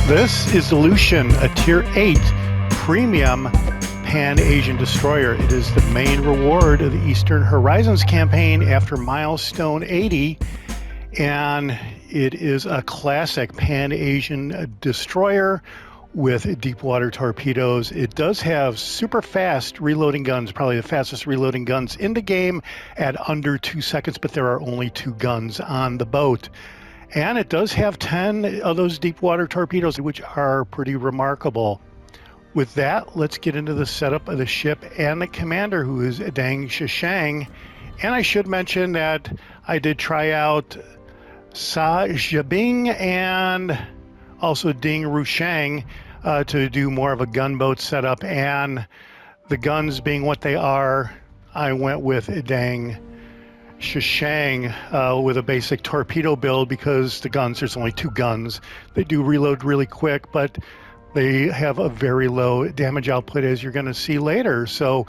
This is the Lüshun, a Tier 8 premium Pan-Asian destroyer. It is the main reward of the Eastern Horizons campaign after Milestone 80, and it is a classic Pan-Asian destroyer with deep water torpedoes. It does have super fast reloading guns, probably the fastest reloading guns in the game at under 2 seconds, but there are only 2 guns on the boat. And it does have 10 of those deep water torpedoes, which are pretty remarkable. With that, let's get into the setup of the ship and the commander, who is Deng Shichang. And I should mention that I did try out Sa Zhabing and also Deng Rushang to do more of a gunboat setup. And the guns being what they are, I went with Deng Shichang with a basic torpedo build because the guns, there's only 2 guns. They do reload really quick, but they have a very low damage output, as you're going to see later. So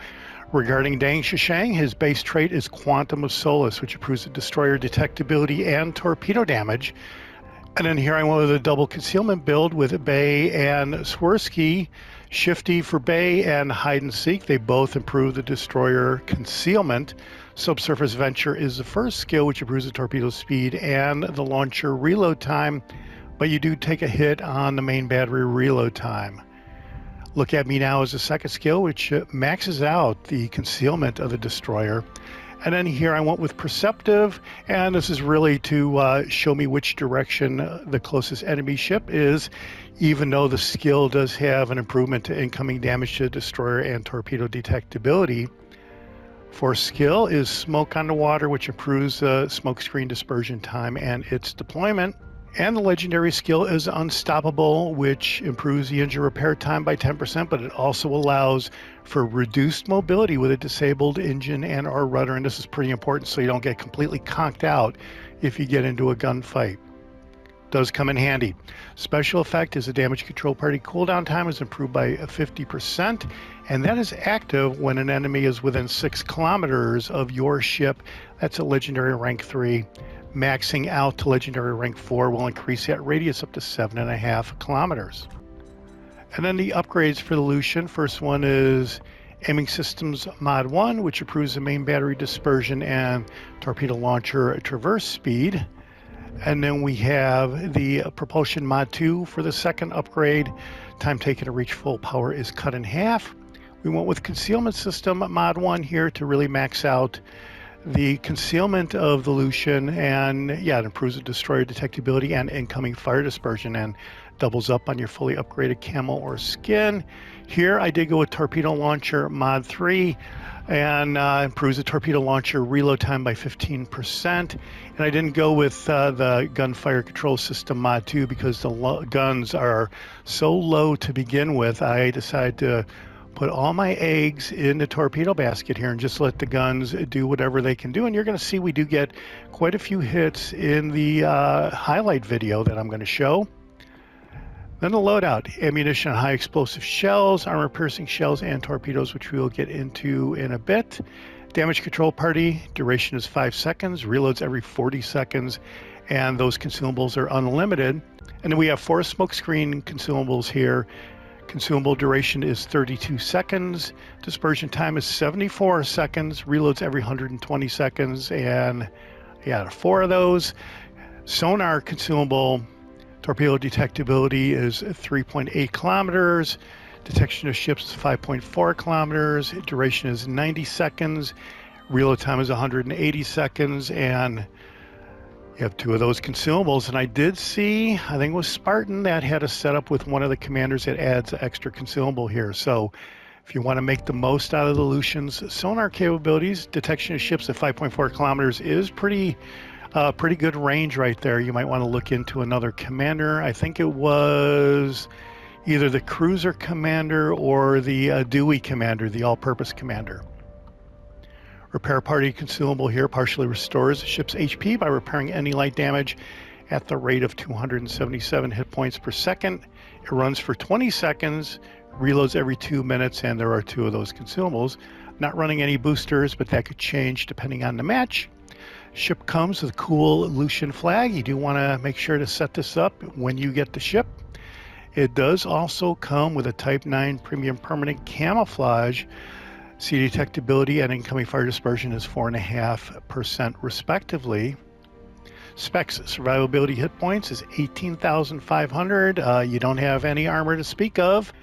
regarding Deng Shichang, his base trait is Quantum of Solace, which improves the destroyer detectability and torpedo damage. And then here I went with a double concealment build with Bay and Swirsky. Shifty for Bay and Hide and Seek. They both improve the destroyer concealment. Subsurface Venture is the first skill, which improves the torpedo speed and the launcher reload time, but you do take a hit on the main battery reload time. Look at Me Now is the second skill, which maxes out the concealment of the destroyer. And then here I went with Perceptive, and this is really to show me which direction the closest enemy ship is, even though the skill does have an improvement to incoming damage to the destroyer and torpedo detectability. For skill is Smoke on the Water, which improves smoke screen dispersion time and its deployment. And the legendary skill is Unstoppable, which improves the engine repair time by 10%, but it also allows for reduced mobility with a disabled engine and or rudder. And this is pretty important so you don't get completely conked out if you get into a gunfight. Does come in handy. Special effect is the damage control party cooldown time is improved by 50%, and that is active when an enemy is within 6 kilometers of your ship. That's a legendary rank 3. Maxing out to legendary rank 4 will increase that radius up to 7.5 kilometers. And then the upgrades for the Lüshun. First one is Aiming Systems Mod 1, which improves the main battery dispersion and torpedo launcher traverse speed. And then we have the Propulsion Mod 2 for the second upgrade. Time taken to reach full power is cut in half. We went with Concealment System Mod 1 here to really max out the concealment of the Lüshun, and yeah, it improves the destroyer detectability and incoming fire dispersion and doubles up on your fully upgraded camo or skin. Here I did go with Torpedo Launcher Mod 3 and improves the torpedo launcher reload time by 15%. And I didn't go with the Gunfire Control System Mod 2 because the guns are so low to begin with. I decided to put all my eggs in the torpedo basket here and just let the guns do whatever they can do. And you're going to see we do get quite a few hits in the highlight video that I'm going to show. Then the loadout: ammunition, high explosive shells, armor piercing shells, and torpedoes, which we will get into in a bit. Damage control party, duration is 5 seconds, reloads every 40 seconds, and those consumables are unlimited. And then we have 4 smokescreen consumables here. Consumable duration is 32 seconds, dispersion time is 74 seconds, reloads every 120 seconds, and yeah, 4 of those. Sonar consumable torpedo detectability is 3.8 kilometers, detection of ships is 5.4 kilometers, duration is 90 seconds, reload time is 180 seconds, and you have 2 of those consumables. And I did see, I think it was Spartan, that had a setup with one of the commanders that adds extra consumable here. So if you want to make the most out of the Lüshun's sonar capabilities, detection of ships at 5.4 kilometers is pretty good range right there. You might want to look into another commander. I think it was either the cruiser commander or the Dewey commander, the all-purpose commander. Repair party consumable here partially restores the ship's HP by repairing any light damage at the rate of 277 hit points per second. It runs for 20 seconds, reloads every 2 minutes, and there are 2 of those consumables. Not running any boosters, but that could change depending on the match. Ship comes with a cool Lüshun flag. You do want to make sure to set this up when you get the ship. It does also come with a Type 9 Premium Permanent Camouflage. Sea detectability and incoming fire dispersion is 4.5% respectively. Specs: survivability hit points is 18,500. You don't have any armor to speak of.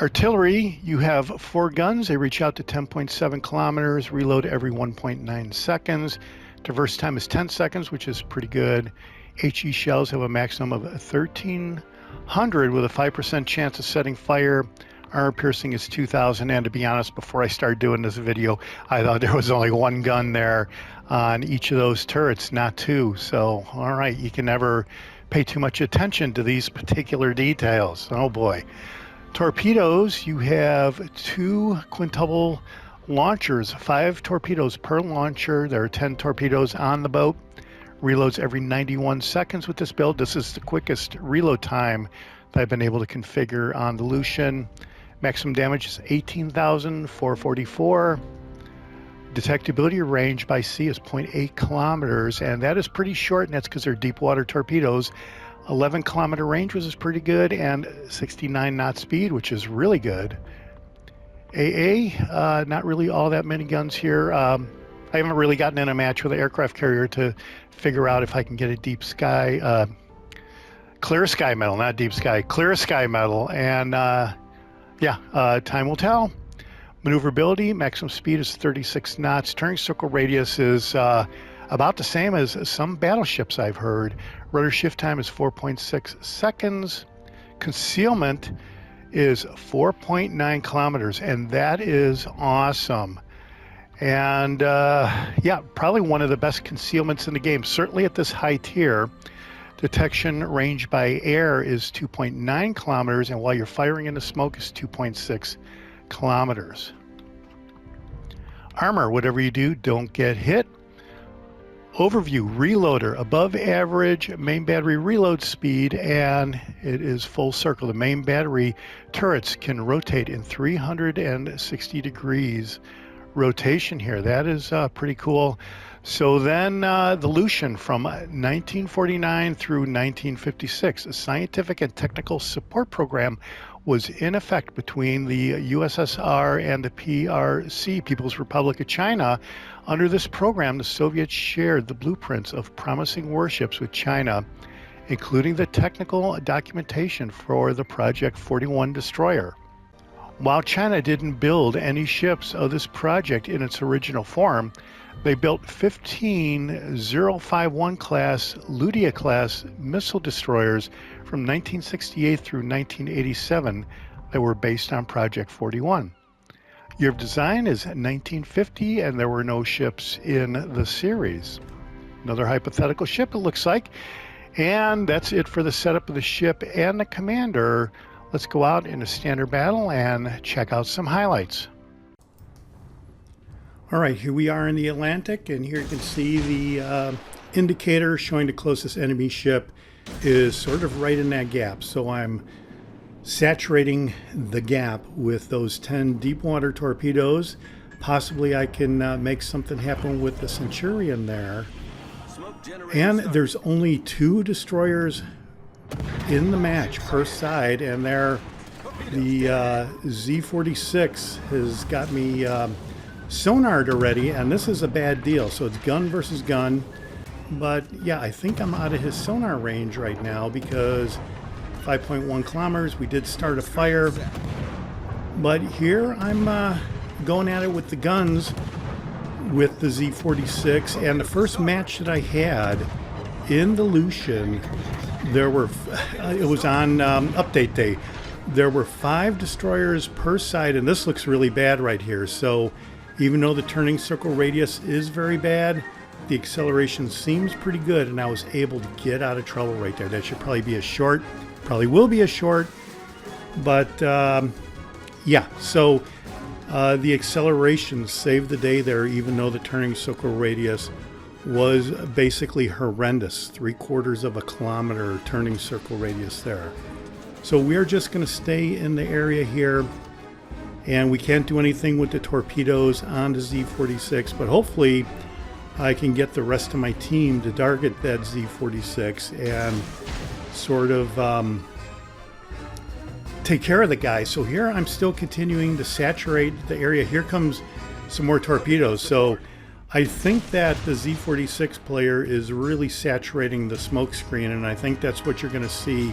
Artillery, you have 4 guns. They reach out to 10.7 kilometers, reload every 1.9 seconds. Traverse time is 10 seconds, which is pretty good. HE shells have a maximum of 1,300 with a 5% chance of setting fire. Armor piercing is 2,000, and to be honest, before I started doing this video, I thought there was only 1 gun there on each of those turrets, not 2. So, all right, you can never pay too much attention to these particular details. Oh boy. Torpedoes, you have 2 quintuple launchers, 5 torpedoes per launcher. There are 10 torpedoes on the boat. Reloads every 91 seconds with this build. This is the quickest reload time that I've been able to configure on the Lüshun. Maximum damage is 18,444. Detectability range by sea is 0.8 kilometers, and that is pretty short, and that's because they're deep water torpedoes. 11 kilometer range, which is pretty good, and 69 knot speed, which is really good. Not really all that many guns here. I haven't really gotten in a match with an aircraft carrier to figure out if I can get a deep sky, clear sky medal, not deep sky, clear sky medal, and time will tell. Maneuverability, maximum speed is 36 knots. Turning circle radius is about the same as some battleships I've heard. Rudder shift time is 4.6 seconds. Concealment is 4.9 kilometers, and that is awesome. And probably one of the best concealments in the game, certainly at this high tier. Detection range by air is 2.9 kilometers, and while you're firing into smoke is 2.6 kilometers. Armor, whatever you do, don't get hit. Overview, reloader, above average main battery reload speed, and it is full circle. The main battery turrets can rotate in 360 degrees rotation here. That is pretty cool. So then the Lüshun from 1949 through 1956, a scientific and technical support program was in effect between the U.S.S.R. and the PRC, People's Republic of China. Under this program, the Soviets shared the blueprints of promising warships with China, including the technical documentation for the Project 41 destroyer. While China didn't build any ships of this project in its original form, they built 15 051 class Loadout class missile destroyers from 1968 through 1987 that were based on Project 41. Year of design is 1950, and there were no ships in the series. Another hypothetical ship, it looks like. And that's it for the setup of the ship and the commander. Let's go out in a standard battle and check out some highlights. All right, here we are in the Atlantic, and here you can see the indicator showing the closest enemy ship is sort of right in that gap. So I'm saturating the gap with those 10 deep water torpedoes. Possibly I can make something happen with the Centurion there. And there's only 2 destroyers in the match per side, and the Z-46 has got me sonared already, and this is a bad deal. So it's gun versus gun, but yeah, I think I'm out of his sonar range right now because 5.1 kilometers, we did start a fire, but here I'm going at it with the guns with the Z-46. And the first match that I had in the Lüshun, it was on update day. There were 5 destroyers per side, and this looks really bad right here. So even though the turning circle radius is very bad, the acceleration seems pretty good, and I was able to get out of trouble right there. That should probably be a short, probably will be a short, but yeah, so The acceleration saved the day there, even though the turning circle radius was basically horrendous. 3/4 of a kilometer turning circle radius there. So we're just going to stay in the area here, and we can't do anything with the torpedoes on the Z-46, but hopefully I can get the rest of my team to target that Z-46 and sort of take care of the guy. So here I'm still continuing to saturate the area. Here comes some more torpedoes. So I think that the Z-46 player is really saturating the smoke screen, and I think that's what you're going to see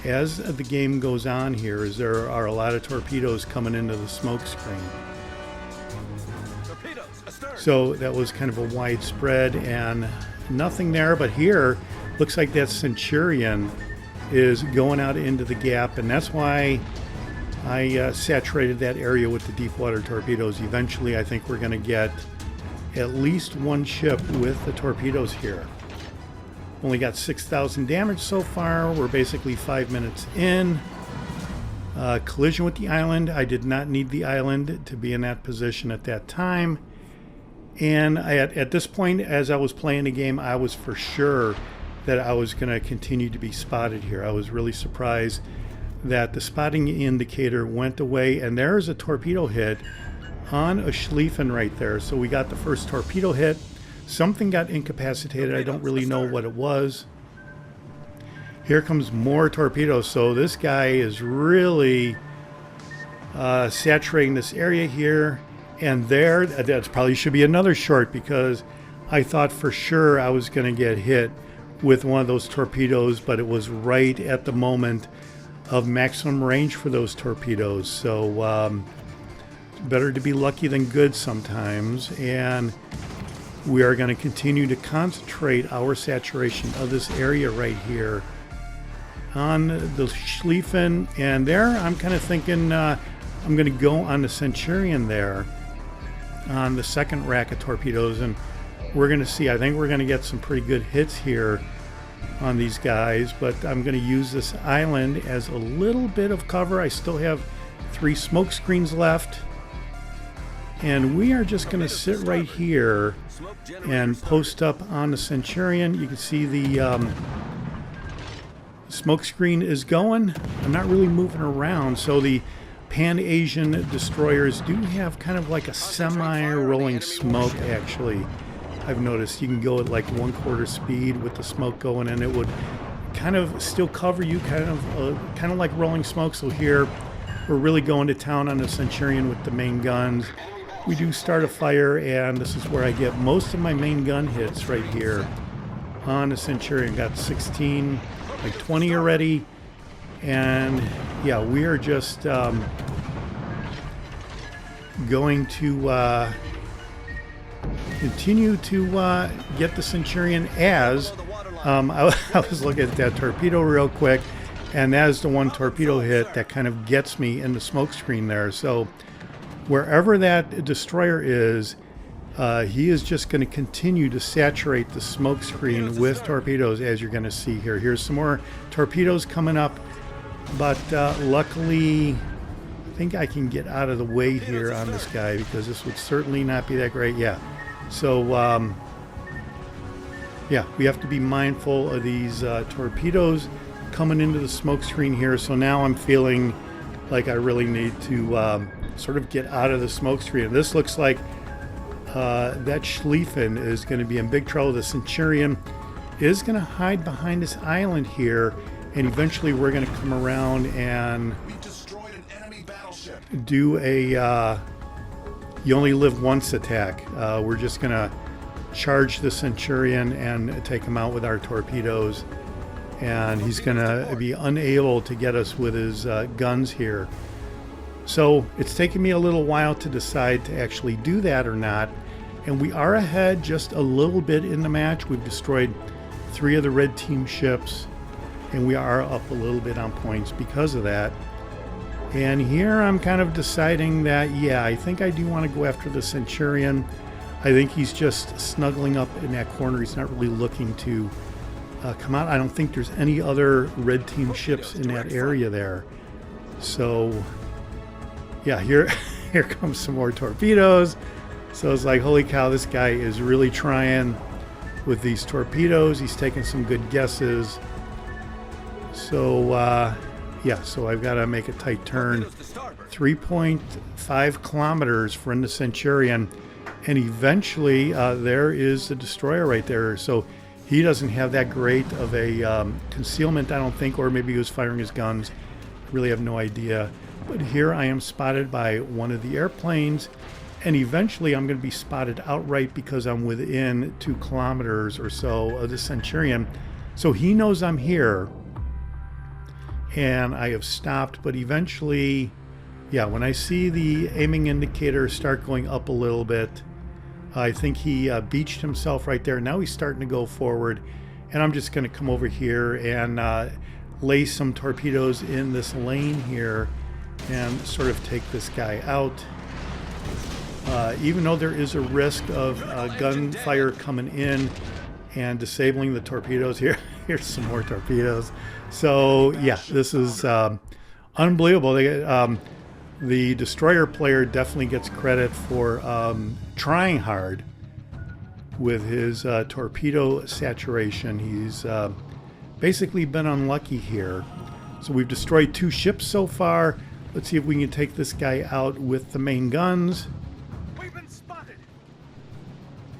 as the game goes on here, is there are a lot of torpedoes coming into the smoke screen. So that was kind of a wide spread and nothing there, but here looks like that Centurion is going out into the gap, and that's why I saturated that area with the deep water torpedoes. Eventually I think we're going to get at least one ship with the torpedoes here. Only got 6,000 damage so far. We're basically 5 minutes in. Collision with the island. I did not need the island to be in that position at that time. And at this point, as I was playing the game, I was for sure that I was going to continue to be spotted here. I was really surprised that the spotting indicator went away, and there's a torpedo hit on a Schliffen right there. So we got the first torpedo hit. Something got incapacitated. I don't really know what it was. Here comes more torpedoes. So this guy is really saturating this area here. And there, that probably should be another short, because I thought for sure I was going to get hit with one of those torpedoes, but it was right at the moment of maximum range for those torpedoes. So better to be lucky than good sometimes. And we are going to continue to concentrate our saturation of this area right here on the Schliffen. And there, I'm kind of thinking I'm going to go on the Centurion there on the second rack of torpedoes, and we're going to see. I think we're going to get some pretty good hits here on these guys, but I'm going to use this island as a little bit of cover. I still have 3 smoke screens left, and we are just going to sit right here and post up on the Centurion. You can see the smoke screen is going. I'm not really moving around, so the Pan-Asian destroyers do have kind of like a semi-rolling smoke, actually. I've noticed you can go at like 1/4 speed with the smoke going, and it would kind of still cover you, kind of like rolling smoke. So here we're really going to town on the Centurion with the main guns. We do start a fire, and this is where I get most of my main gun hits right here on the Centurion. Got 16, like 20 already. And yeah, we are just going to continue to get the Centurion as I was looking at that torpedo real quick, and that is the one torpedo hit that kind of gets me in the smoke screen there. So wherever that destroyer is, he is just going to continue to saturate the smoke screen with torpedoes, as you're going to see here. Here's some more torpedoes coming up. But luckily, I think I can get out of the way here on this guy, because this would certainly not be that great. Yeah. So, yeah, we have to be mindful of these torpedoes coming into the smoke screen here. So now I'm feeling like I really need to sort of get out of the smoke screen. And this looks like that Schliffen is going to be in big trouble. The Centurion is going to hide behind this island here. And eventually we're going to come around and do a you only live once attack. We're just going to charge the Centurion and take him out with our torpedoes. And he's going to be unable to get us with his guns here. So it's taken me a little while to decide to actually do that or not. And we are ahead just a little bit in the match. We've destroyed 3 of the red team ships, and we are up a little bit on points because of that. And here I'm kind of deciding that, yeah, I think I do want to go after the Centurion. I think he's just snuggling up in that corner. He's not really looking to come out. I don't think there's any other red team ships in that area there. So, yeah, here here comes some more torpedoes. So it's like, holy cow, this guy is really trying with these torpedoes. He's taking some good guesses. So yeah, so I've got to make a tight turn. 3.5 kilometers for in the Centurion, and eventually there is the destroyer right there. So he doesn't have that great of a concealment, I don't think, or maybe he was firing his guns. I really have no idea. But here I am spotted by one of the airplanes, and eventually I'm going to be spotted outright because I'm within 2 kilometers or so of the Centurion. So he knows I'm here, and I have stopped. But eventually, yeah, when I see the aiming indicator start going up a little bit, I think he beached himself right there. Now he's starting to go forward, and I'm just going to come over here and lay some torpedoes in this lane here and sort of take this guy out. Even though there is a risk of gunfire coming in and disabling the torpedoes here. Here's some more torpedoes. So yeah, this is unbelievable. The destroyer player definitely gets credit for trying hard with his torpedo saturation. He's basically been unlucky here. So we've destroyed 2 ships so far. Let's see if we can take this guy out with the main guns. We've been spotted.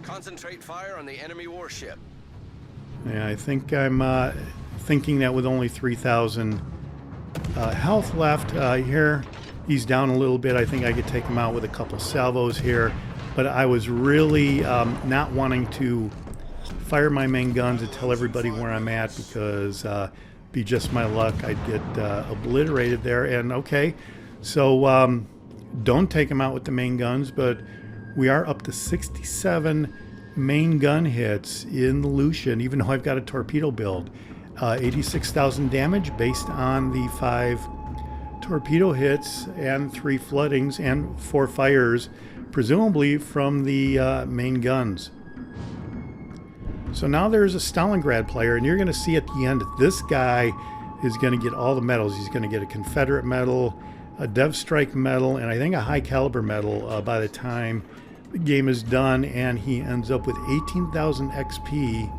Concentrate fire on the enemy warship. Yeah, I think I'm thinking that with only 3,000 health left here. He's down a little bit. I think I could take him out with a couple salvos here, but I was really not wanting to fire my main guns and tell everybody where I'm at, because be just my luck, I'd get obliterated there. And okay, so don't take him out with the main guns, but we are up to 67 main gun hits in the Lüshun, even though I've got a torpedo build. 86,000 damage based on the 5 torpedo hits and 3 floodings and 4 fires, presumably from the main guns. So now there's a Stalingrad player, and you're going to see at the end this guy is going to get all the medals. He's going to get a Confederate medal, a Dev Strike medal, and I think a high caliber medal by the time the game is done, and he ends up with 18,000 XP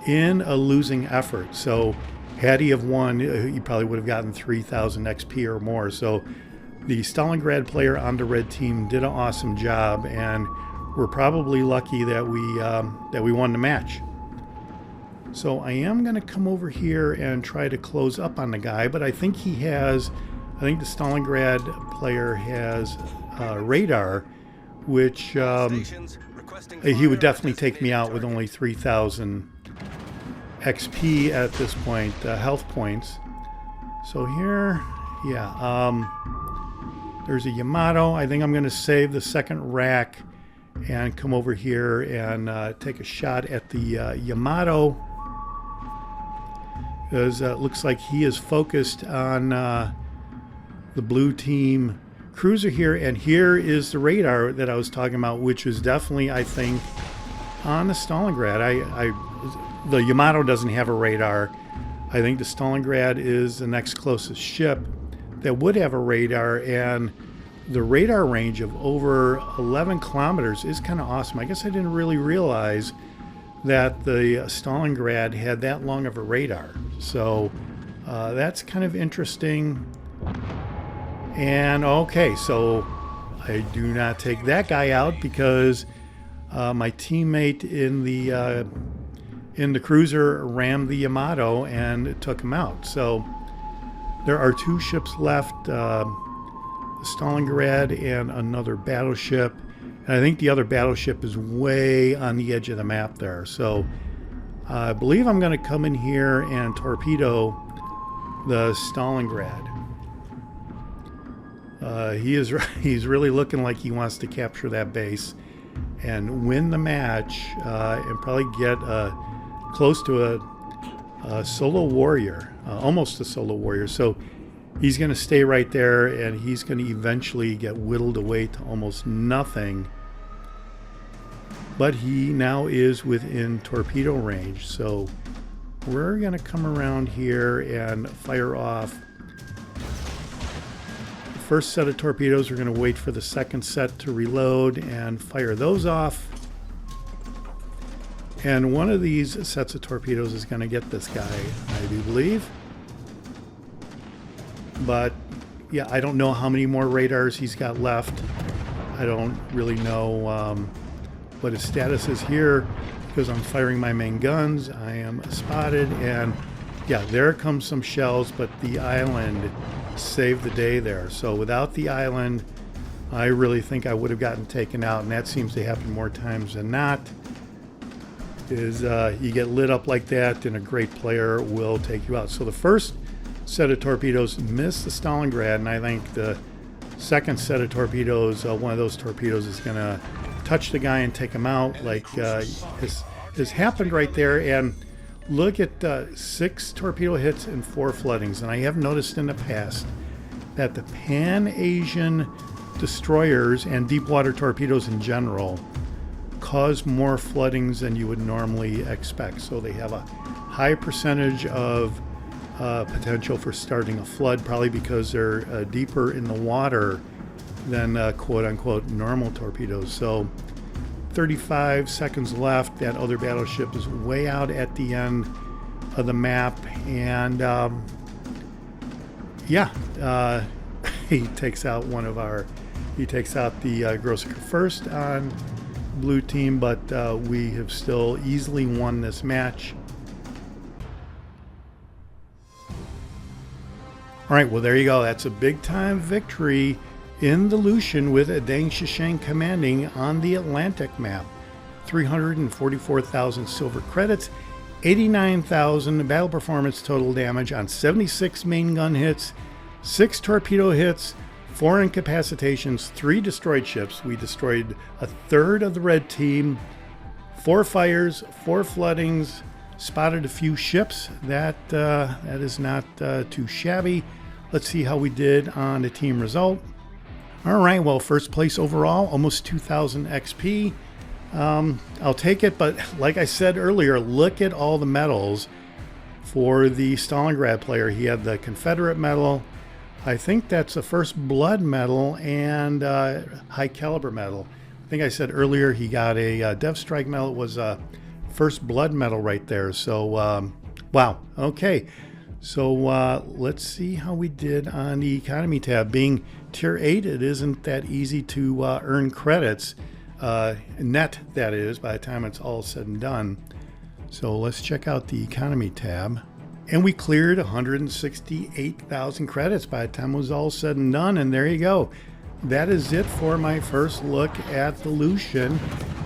in a losing effort. So had he have won, he probably would have gotten 3,000 XP or more. So the Stalingrad player on the red team did an awesome job, and we're probably lucky that we won the match. So I am going to come over here and try to close up on the guy, but I think the Stalingrad player has radar, which he would definitely take me out with only 3,000 XP at this point, health points. So here, yeah, there's a Yamato. I think I'm going to save the second rack and come over here and take a shot at the Yamato, because it looks like he is focused on the blue team cruiser here. And here is the radar that I was talking about, which is definitely, I think, on the Stalingrad. The Yamato doesn't have a radar. I think the Stalingrad is the next closest ship that would have a radar, and the radar range of over 11 kilometers is kind of awesome. I guess I didn't really realize that the Stalingrad had that long of a radar. So that's kind of interesting. And okay, so I do not take that guy out because my teammate in the cruiser rammed the Yamato and took him out. So there are 2 ships left, the Stalingrad and another battleship. And I think the other battleship is way on the edge of the map there. So I believe I'm going to come in here and torpedo the Stalingrad. He's really looking like he wants to capture that base and win the match, and probably get close to a solo warrior, almost a solo warrior. So he's going to stay right there, and he's going to eventually get whittled away to almost nothing. But he now is within torpedo range. So we're going to come around here and fire off first set of torpedoes. We're going to wait for the second set to reload and fire those off. And one of these sets of torpedoes is going to get this guy, I do believe. But yeah, I don't know how many more radars he's got left. I don't really know what his status is here because I'm firing my main guns. I am spotted, and yeah, there comes some shells, but the island saved the day there. So without the island, I really think I would have gotten taken out, and that seems to happen more times than not. Is you get lit up like that, and a great player will take you out. So the first set of torpedoes missed the Stalingrad, and I think the second set of torpedoes, one of those torpedoes is going to touch the guy and take him out, like has happened right there. And look at 6 torpedo hits and 4 floodings. And I have noticed in the past that the Pan-Asian destroyers and deep water torpedoes in general cause more floodings than you would normally expect. So they have a high percentage of potential for starting a flood, probably because they're deeper in the water than quote-unquote normal torpedoes. So 35 seconds left. That other battleship is way out at the end of the map, and he takes out the Grossiker first on blue team, but we have still easily won this match. All right, well, there you go. That's a big time victory in the Lüshun with Deng Shichang commanding on the Atlantic map. 344,000 silver credits, 89,000 battle performance total damage on 76 main gun hits, 6 torpedo hits, 4 incapacitations, 3 destroyed ships. We destroyed a third of the red team, 4 fires, 4 floodings, spotted a few ships. That is not too shabby. Let's see how we did on the team result. All right, well, first place overall, almost 2,000 XP. I'll take it, but like I said earlier, look at all the medals for the Stalingrad player. He had the Confederate medal. I think that's a First Blood medal and high caliber medal. I think I said earlier he got a Dev Strike medal. It was a First Blood medal right there. So, wow. Okay. So let's see how we did on the economy tab. Being tier 8, it isn't that easy to earn credits. Net, that is, by the time it's all said and done. So let's check out the economy tab. And we cleared 168,000 credits by the time it was all said and done. And there you go. That is it for my first look at the Lüshun.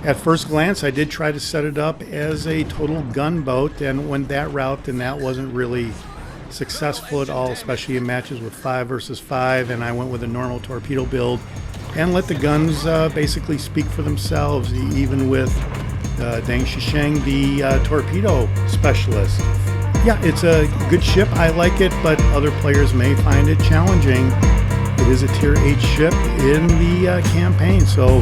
At first glance, I did try to set it up as a total gunboat and went that route, and that wasn't really successful at all, especially in matches with 5 versus 5. And I went with a normal torpedo build and let the guns basically speak for themselves, even with Deng Shichang, the torpedo specialist. Yeah, it's a good ship. I like it, but other players may find it challenging. It is a tier 8 ship in the campaign, so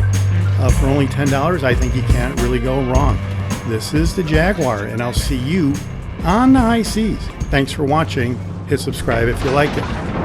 for only $10, I think you can't really go wrong. This is the Jaguar, and I'll see you on the high seas. Thanks for watching. Hit subscribe if you like it.